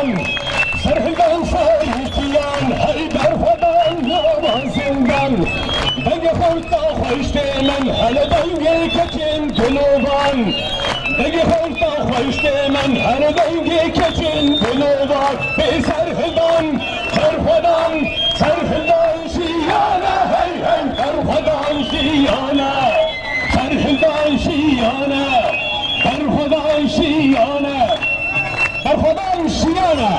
خدان سرهنگان فریقیان هی در خدان نوان زندان بگه خود تا خوشت من هر دنگی کچین دلوان بگه خود تا خوشت من هر دنگی کچین دلوان به سرهنگان سرهنگان شیانه هی هی سرهنگان شیانه سرهنگان شیانه سرهنگان شیانه سرهنگان شیانه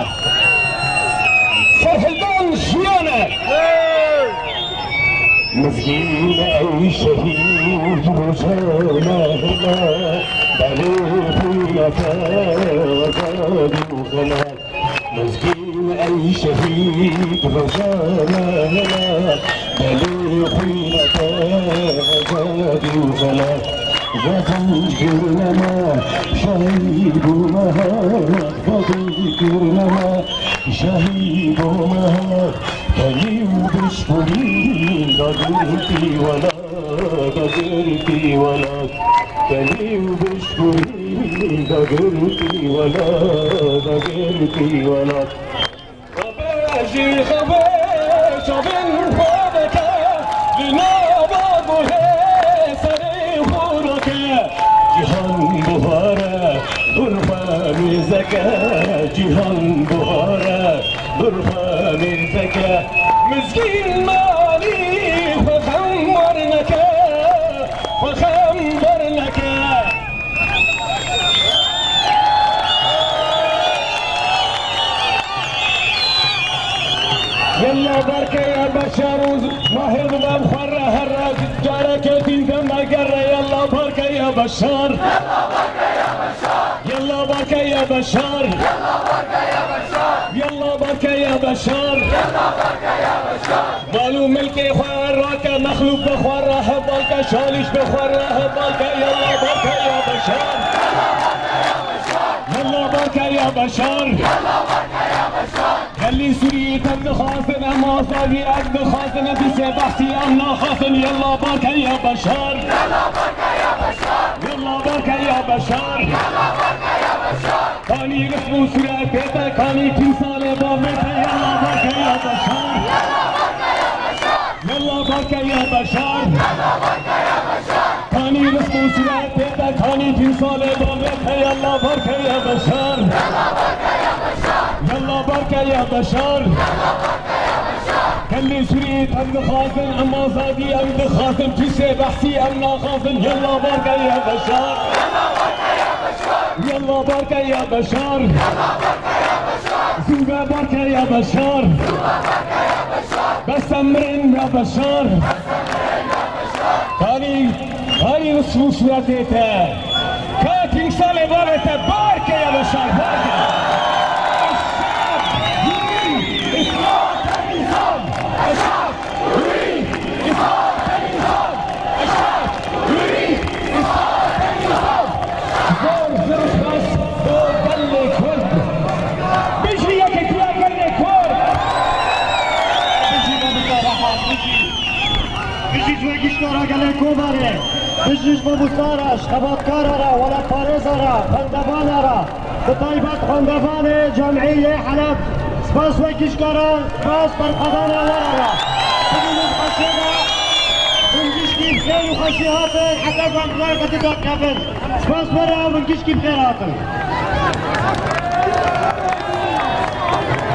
سرهنگان شیانه مسكين أي شهيد وجانا هنا بلوحنا فاضل وغلا مسكين أي شهيد وجانا هنا بلوحنا فاضل وغلا وذكرنا ما شهيد ومهار وذكرنا ما شهيد ومهار كليو بشكري قدرتي ولا قدرتي ولا كليو بشكري قدرتي ولا قدرتي ولا خباجي خباج بن فادك لنابضه سري خورك جهان بهارة غرفة من زكاة جهان بهارة غرفة من زكاة مسكين مالي فخمرنك فخمرنك يلا بركة يا بشر واحد بخرة هرج جارك تنزم قرة يلا بركة يا بشر يلا بركة يا بشر يلا بركة يا بشر يلا بركة يا بشر بالو ملكي خواراك مخلوق بخواره بالك شالش بخواره بالك يلا بركة يا بشر يلا بركة يا بشر يلا بركة يا بشر خلي سوريتك خاصن اما صاغيرك بخاصن في سبحتي امنا خاصن يلا بركة يا بشر يلا بركة يا بشر يلا بركة يا بشر يلا بركة يا بشر كاني رسمو سورة بيتا كاني تمثال بابتا يلا بركة يا بشر يلا بركة يا بشر يلا بركة يا بشر كاني رسمو سورة بيتا كاني تمثال بابتا يلا بركة يا بشر يلا بركة يا بشر كلي سوريت أمن خاصن أما زادي أمن خاصن جسي بحسي أمنا خاصن يلا بركة يا بشر يلا بركة يا بشر زوبة بركة يا بشر بس أمرين يا بشر هاي نصف سورتيته كاتم صالي بارته بركة يا بشر بركة بجيش بمستارش خباتكارا ولا فارزارا خندبانارا بطيبات خندبان جمعية حلب سباس وكيشكارا سباس برقدانا ورارا بجيش خشينا بنجيش كيف خير وخشيهاتن حتى قام غير قد تدق قبل سباس ورا وبنجيش كيف خيراتن